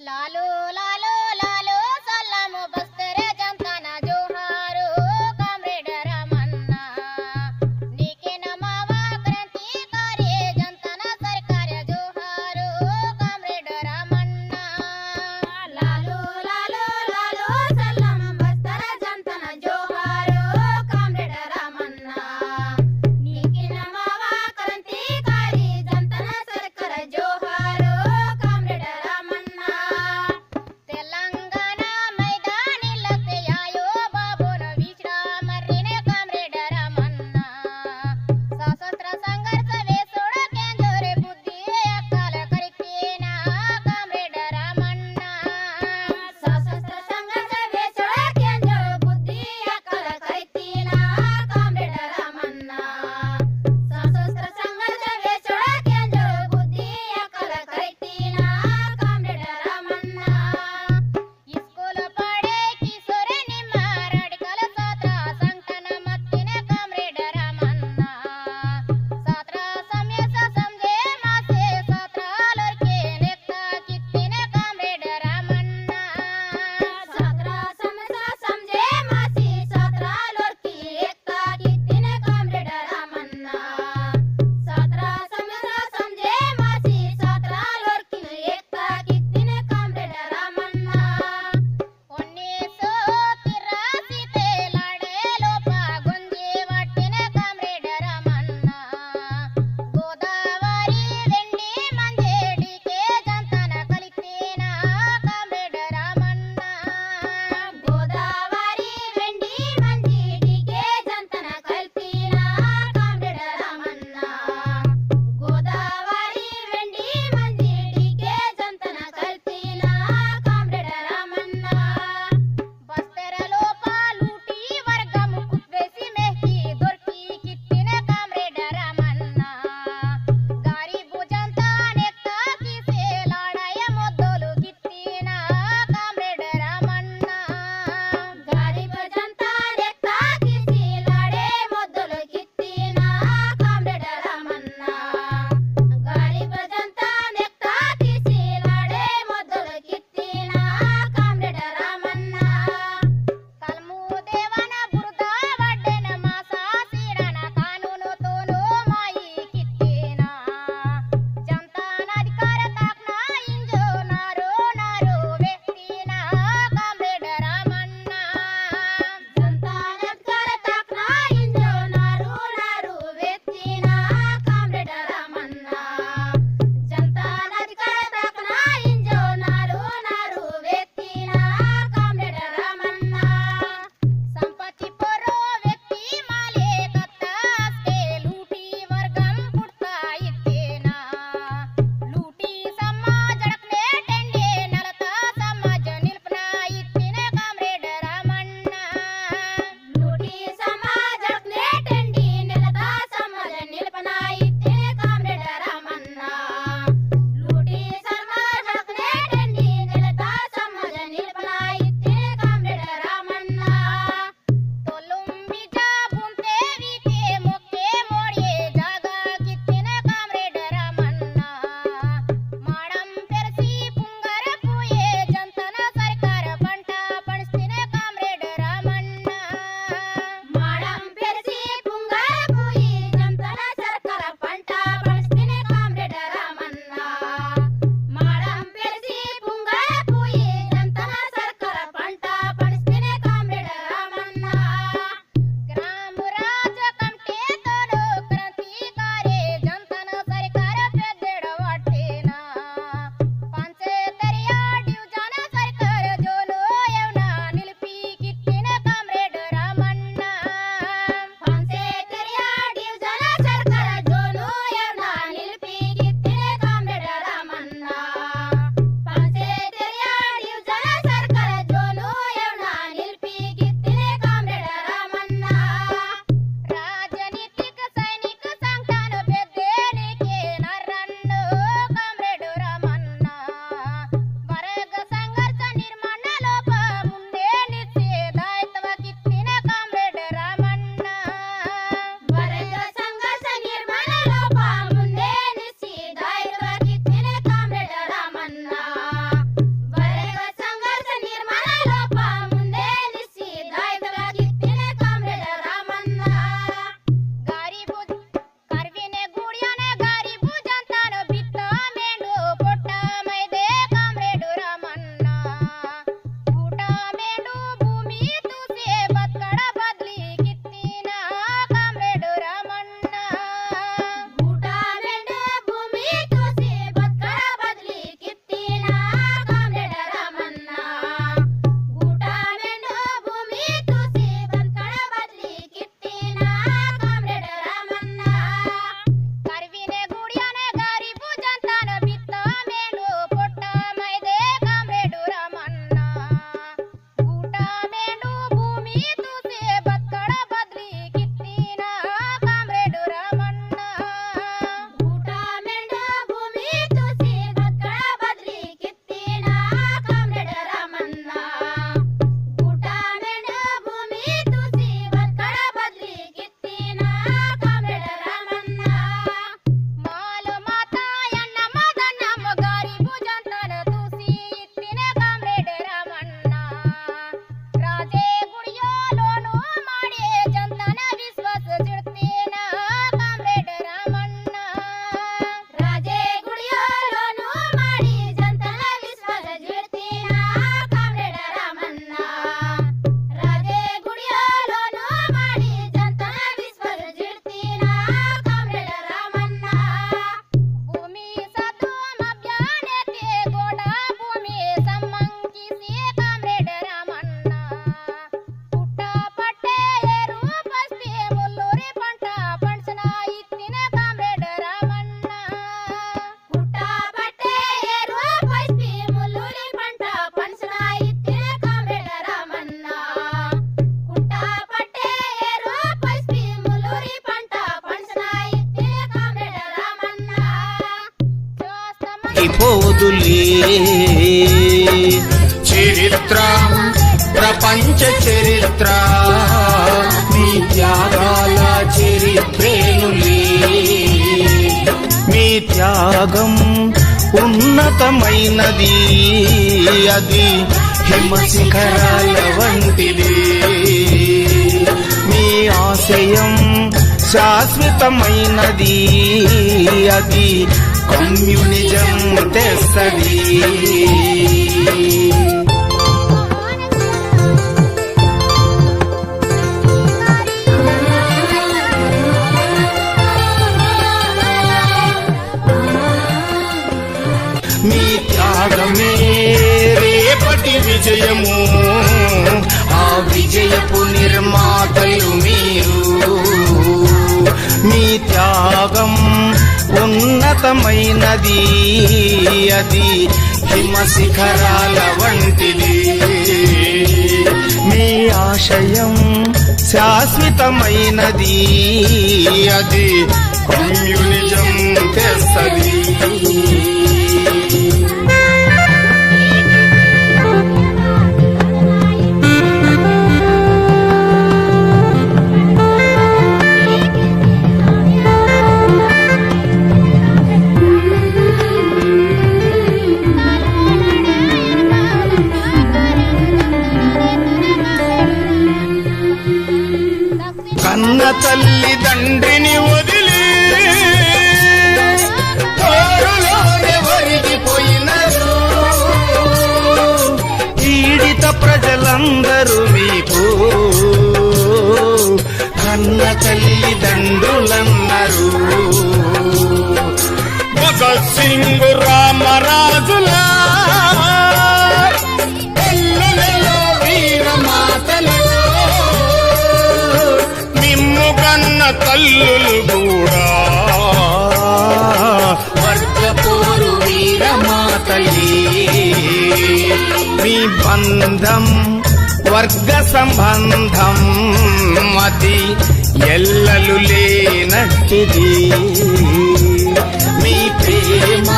लालो लालो लालो सलाम बस्तरे जनताना जोहारो कामरेड रामन्ना नीके नमावा क्रांतिकारी जनताना सरकार जोहारो कामरेड रामन्ना लालो लालो लालो सलाम बस्तरे जनताना जोहारो कामरेड रामन्ना नीके नमावा क्रांतिकारी जनताना सरकार जोहारो कामरेड रामन्ना మరిపోదులే. చరిత్ర ప్రపంచ చరిత్ర మీ త్యాగాల చరిత్రేనులే. మీ త్యాగం ఉన్నతమైనది, అది హిమశిఖరాల వంటిది. మీ ఆశయం శాశ్వతమైనది, అది కమ్యూనిజం తెస్తది. మీ త్యాగమే రేపటి విజయము, ఆ విజయపు నిర్మాతలు మీరు. మీ త్యాగం ఉన్నతమైనది, అది హిమశిఖరాల వంటిది. మీ ఆశయం శాశ్వతమైనది, అది కమ్యూనిజం తెస్తది. కన్న తల్లి తండ్రిని వదిలి తోడులోనే ఒరిగిపోయినారు. పీడిత ప్రజలందరూ మీకు కన్న తల్లి తండ్రులన్నారు. భగత్ సింగ్ రామరాజులా కన్న తల్లులు కూడా వర్గపోరు వీరమాతలే. మీ బంధం వర్గ సంబంధం, అది ఎల్లలు లేనట్టిది. మీ ప్రేమ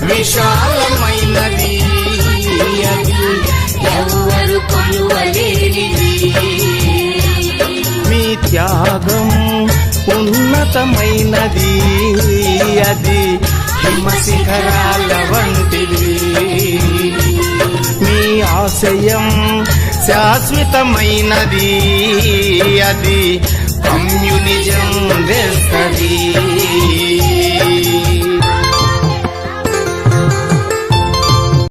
విశాలమైనది, అది ఎవరు కొలువలేనిది. మీ త్యాగం ఉన్నతమైనది, అది హిమశిఖరాల వంటిది. మీ ఆశయం శాశ్వతమైనది, అది కమ్యూనిజం తెస్తది.